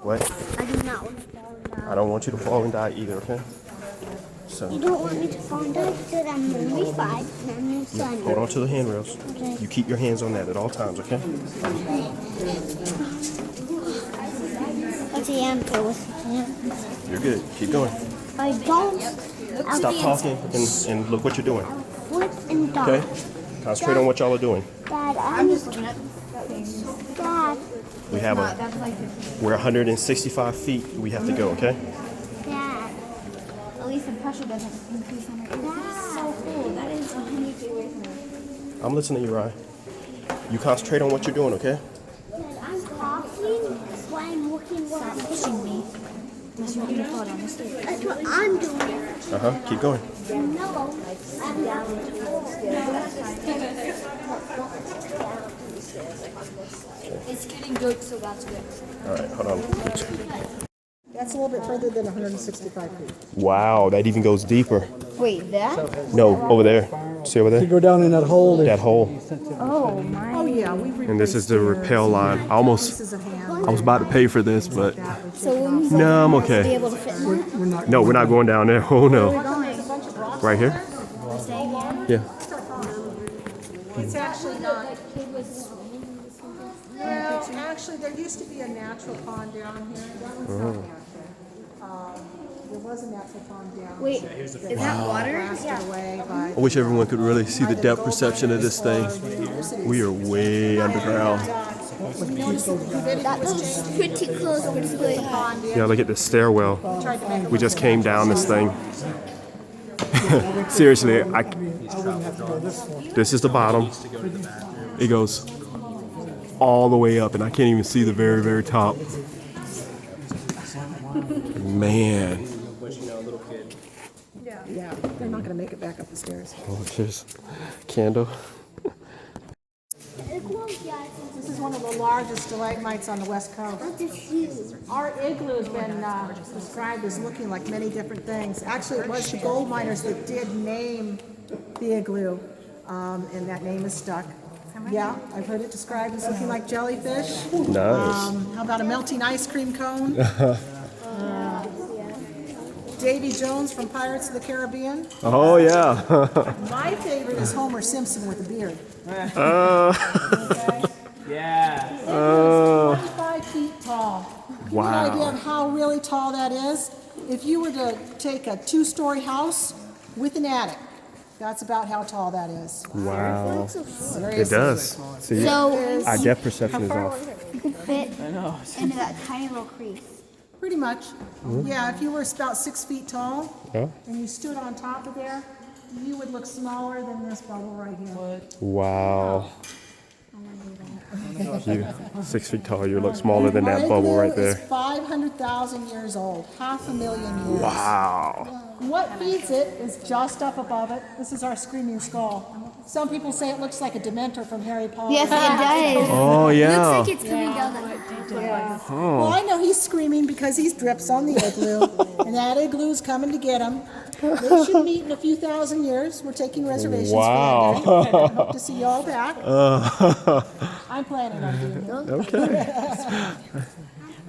What? I do not want to fall and die. I don't want you to fall and die either, okay? So, You don't want me to fall and die because I'm going to be fine and I'm your son. hold on to the handrails. Okay. You keep your hands on that at all times, okay? Okay, I'm good with it. You're good. Keep going. I don't. Stop talking and look what you're doing, Flip and die. okay? Concentrate on what y'all are doing. Dad, I'm just looking at Dad. We have we're 165 feet we have to go, okay? Dad. At least the pressure doesn't increase on it. That's so cool. That is 100 feet away from her. I'm listening to you, Ryan. You concentrate on what you're doing, okay? Dad, I'm coughing while I'm looking what I'm Pushing me. Unless you're going to fall down the stairs. That's what I'm doing. Keep going. No, I'm not. It's getting good, so that's good. All right, hold on. That's a little bit further than 165 feet. Wow, that even goes deeper. Wait, that? No, over there. See over You there? go down in that hole. That hole. Oh, my. Oh yeah, we And this is the rappel line. I pieces of hand. was about to pay for this, but So when you no, I'm be okay. able to fit in there? No, we're not going down there. Oh no. Right here? We're staying here? Yeah. It's actually not. Well, actually, there used to be a natural pond down here. That one's not natural. There was a natural pond down. Wait, is that water? Blasted away by. I wish everyone could really see the depth perception of this thing. We are way underground. That looks pretty close to the Yeah, look at the stairwell. We just came down this thing. Seriously, this is the bottom. It goes all the way up, and I can't even see the very, very top. Man. Yeah, they're not going to make it back up the stairs. Oh, there's candle. This is one of the largest stalagmites on the west coast. This is huge. Our igloo has been described as looking like many different things. Actually, it was the gold miners that did name the igloo, and that name is stuck. Yeah, I've heard it described as looking like jellyfish. Nice. How about a melting ice cream cone? Davy Jones from Pirates of the Caribbean. Oh, yeah. My favorite is Homer Simpson with a beard. Yeah. 25 feet tall. Give you an Wow. idea of how really tall that is? If you were to take a two-story house with an attic, that's about how tall that is. Wow. Very It does. See, So our depth perception is off. you can fit into that tiny little crease. Pretty much. Yeah, if you were about 6 feet tall Yeah. and you stood on top of there, you would look smaller than this bubble right here. Wow. You 6 feet tall. You look smaller than that bubble right there. It's 500,000 years old, 500,000 years. Wow. What feeds it is just up above it. This is our screaming skull. Some people say it looks like a Dementor from Harry Potter. Yes, it does. Oh, yeah. Looks like it's coming down the Well, I know he's screaming because he's drips on the igloo, and that igloo's coming to get him. They should meet in a few thousand years. We're taking reservations Wow. for that day. I hope to see you all back. I'm planning on doing it. Okay.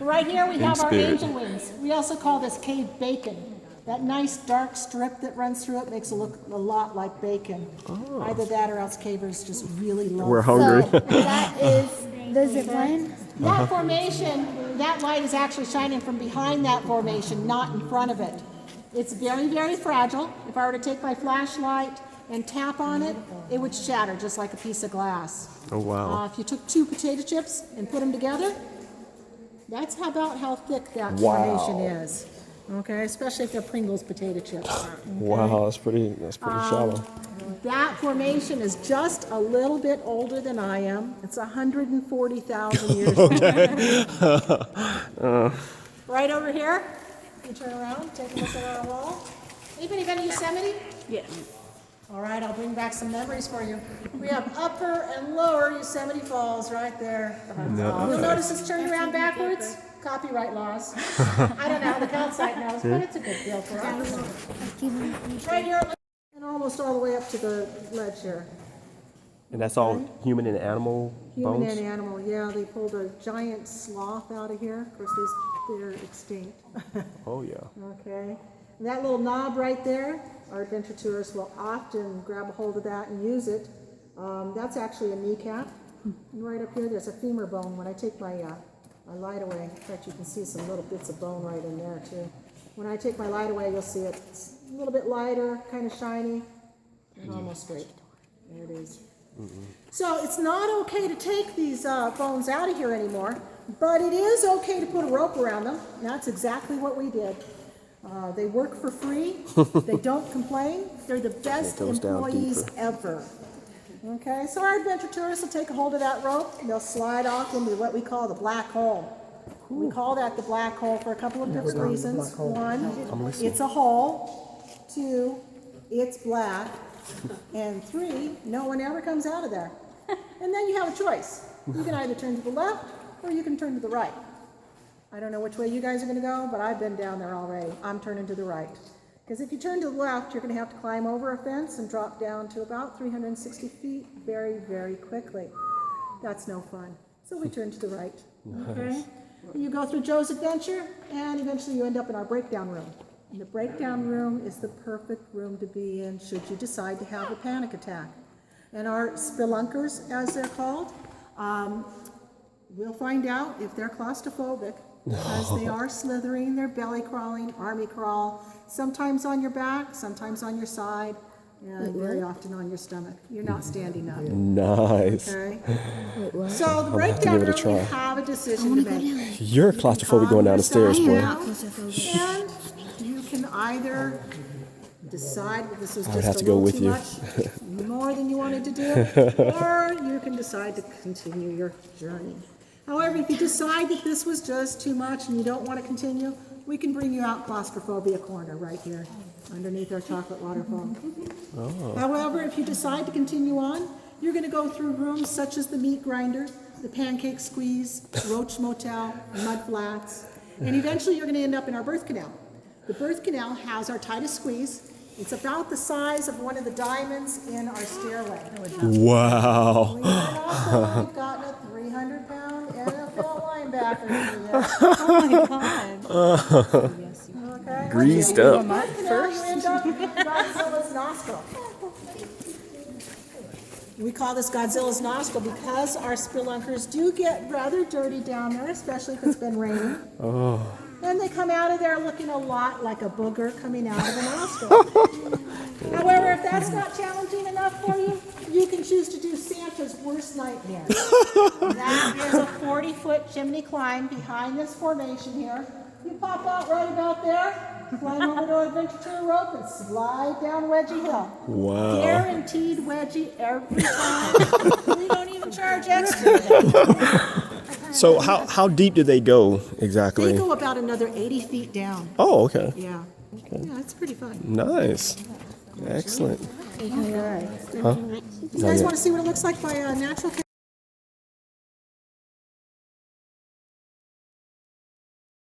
Right here we have our spirit. angel wings. We also call this cave bacon. That nice dark strip that runs through it makes it look a lot like bacon. Either that or else cavers just really love We're it. hungry. That is the zip line. That formation, that light is actually shining from behind that formation, not in front of it. It's very, very fragile. If I were to take my flashlight and tap on it, it would shatter just like a piece of glass. Oh, wow. If you took 2 potato chips and put them together, that's about how thick that Wow. formation is. Okay, especially if they're Pringles potato chips. Wow, that's pretty shallow. That formation is just a little bit older than I am. It's 140,000 years old. Right over here, you turn around, take a look at our wall. Anybody been to Yosemite? Yes. All right, I'll bring back some memories for you. We have Upper and Lower Yosemite Falls right there. You'll notice it's turned around backwards. Copyright laws. I don't know how the council knows, but it's a good deal for us. Right here, and almost all the way up to the ledge here. And that's all human and animal Human bones? and animal, yeah. They pulled a giant sloth out of here. Of course, these they're extinct. Oh yeah. Okay, and that little knob right there, our adventure tourists will often grab a hold of that and use it. That's actually a kneecap. And right up here, there's a femur bone. When I take my light away, in fact, you can see some little bits of bone right in there too. When I take my light away, you'll see it's a little bit lighter, kind of shiny, and almost straight. There it is. So it's not okay to take these bones out of here anymore, but it is okay to put a rope around them. That's exactly what we did. They work for free. They don't complain. They're the best goes down employees deeper. ever. Okay, so our adventure tourists will take a hold of that rope and they'll slide off into what we call the black hole. We call that the black hole for a couple of different reasons. One, it's a hole. Two, it's black. And three, no one ever comes out of there. And then you have a choice. You can either turn to the left or you can turn to the right. I don't know which way you guys are going to go, but I've been down there already. I'm turning to the right. Because if you turn to the left, you're going to have to climb over a fence and drop down to about 360 feet very, very quickly. That's no fun. So we turn to the right. Okay? You go through Joe's adventure, and eventually you end up in our breakdown room. And the breakdown room is the perfect room to be in should you decide to have a panic attack. And our spelunkers, as they're called, we'll find out if they're claustrophobic, because they are slithering, they're belly crawling, army crawl, sometimes on your back, sometimes on your side, and very often on your stomach. You're not standing up. Nice. Okay? So the breakdown give it a room, you try. have a decision to make. You're claustrophobic going down the stairs, boy. And you can either decide that this is would just have a to go little with too you. much, more than you wanted to do, or you can decide to continue your journey. However, if you decide that this was just too much and you don't want to continue, we can bring you out claustrophobia corner right here underneath our chocolate waterfall. However, if you decide to continue on, you're going to go through rooms such as the meat grinder, the pancake squeeze, Roach Motel, mud flats, and eventually you're going to end up in our birth canal. The birth canal has our tightest squeeze. It's about the size of one of the diamonds in our stairway. Wow. We've gotten a 300-pound NFL linebacker through there. Oh my god. Okay? Greased up. First, you end up in Godzilla's nostril. We call this Godzilla's nostril because our spelunkers do get rather dirty down there, especially if it's been raining. And they come out of there looking a lot like a booger coming out of a nostril. However, if that's not challenging enough for you, you can choose to do Santa's worst nightmare. That is a 40-foot chimney climb behind this formation here. You pop out right about there, climb over to an adventure tour rope, and slide down Wedgie Hill. Wow. Guaranteed wedgie every time. We don't even charge extra. So how deep do they go exactly? They go about another 80 feet down. Oh, okay. Yeah. Yeah, it's pretty fun. Nice. Excellent. All right. You guys want to see what it looks like by natural